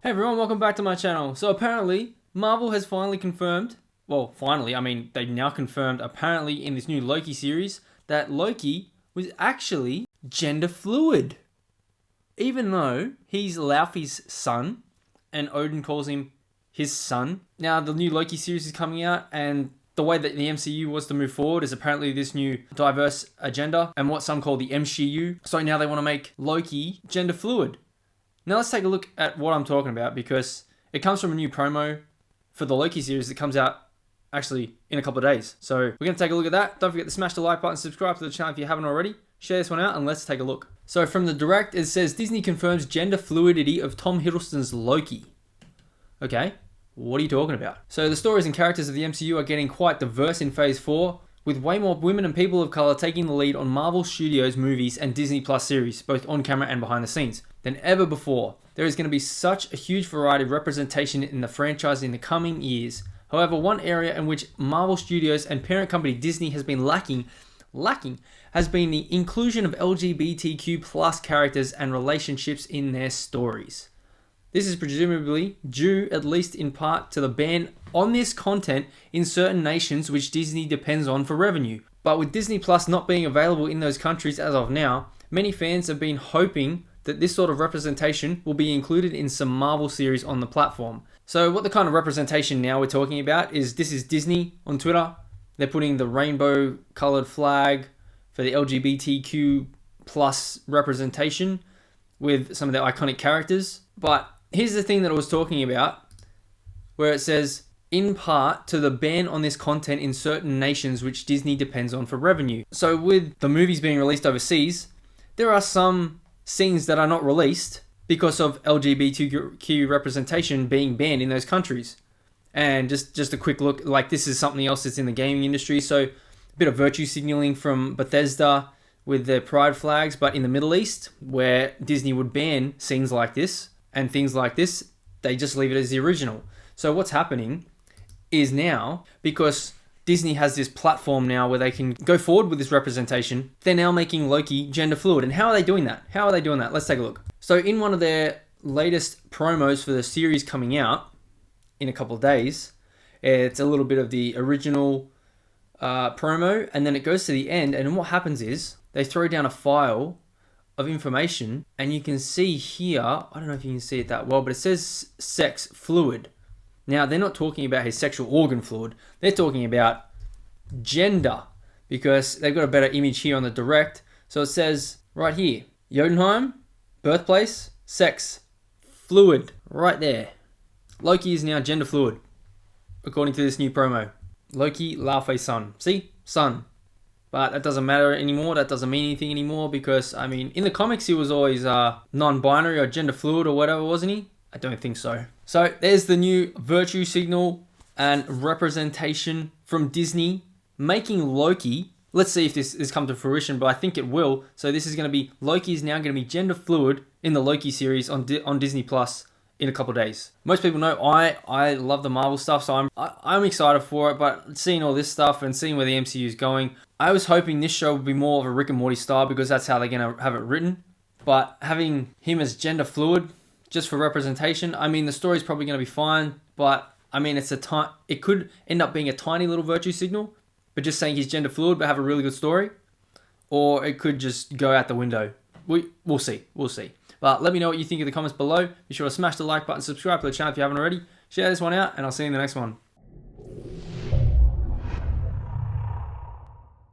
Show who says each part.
Speaker 1: Hey everyone, welcome back to my channel. So apparently, Marvel has finally confirmed, they now confirmed apparently in this new Loki series that Loki was actually gender fluid. Even though he's Laufey's son, and Odin calls him his son. Now the new Loki series is coming out, and the way that the MCU was to move forward is apparently this new diverse agenda, and what some call the MCU. So now they want to make Loki gender fluid. Now let's take a look at what I'm talking about, because it comes from a new promo for the Loki series that comes out actually in a couple of days. So we're going to take a look at that. Don't forget to smash the like button, subscribe to the channel if you haven't already. Share this one out and let's take a look. So from the direct, it says Disney confirms gender fluidity of Tom Hiddleston's Loki. Okay, what are you talking about? So the stories and characters of the MCU are getting quite diverse in Phase 4, with way more women and people of color taking the lead on Marvel Studios movies and Disney Plus series, both on camera and behind the scenes, than ever before. There is going to be such a huge variety of representation in the franchise in the coming years. However, one area in which Marvel Studios and parent company Disney has been lacking has been the inclusion of LGBTQ plus characters and relationships in their stories. This is presumably due, at least in part, to the ban on this content in certain nations which Disney depends on for revenue. But with Disney Plus not being available in those countries as of now, many fans have been hoping that this sort of representation will be included in some Marvel series on the platform. So what the kind of representation now we're talking about is, this is Disney on Twitter. They're putting the rainbow colored flag for the LGBTQ plus representation with some of their iconic characters. But here's the thing that I was talking about, where it says, in part to the ban on this content in certain nations which Disney depends on for revenue. So with the movies being released overseas, there are some scenes that are not released because of LGBTQ representation being banned in those countries. And just a quick look, like this is something else that's in the gaming industry. So a bit of virtue signaling from Bethesda with their pride flags, but in the Middle East, where Disney would ban scenes like this and things like this, they just leave it as the original. So what's happening is now, because Disney has this platform now where they can go forward with this representation, they're now making Loki gender fluid. And how are they doing that? Let's take a look. So in one of their latest promos for the series coming out in a couple of days, it's a little bit of the original promo, and then it goes to the end, and what happens is they throw down a file of information, and you can see here, I don't know if you can see it that well, but it says sex fluid. Now, they're not talking about his sexual organ fluid. They're talking about gender, because they've got a better image here on the direct. So it says right here, Jotunheim, birthplace, sex, fluid, right there. Loki is now gender fluid, according to this new promo. Loki, Laufey's son. See? Son. But that doesn't matter anymore. That doesn't mean anything anymore, because, I mean, in the comics he was always non-binary or gender fluid or whatever, wasn't he? I don't think so. So there's the new virtue signal and representation from Disney making Loki. Let's see if this has come to fruition, but I think it will. So this is going to be, Loki is now going to be gender fluid in the Loki series on Disney Plus in a couple of days. Most people know I love the Marvel stuff, so I'm excited for it, but seeing all this stuff and seeing where the MCU is going, I was hoping this show would be more of a Rick and Morty style, because that's how they're going to have it written. But having him as gender fluid, just for representation, I mean, the story's probably going to be fine, but I mean, it could end up being a tiny little virtue signal, but just saying he's gender fluid but have a really good story, or it could just go out the window. We'll see. But let me know what you think in the comments below. Be sure to smash the like button, subscribe to the channel if you haven't already. Share this one out, and I'll see you in the next one.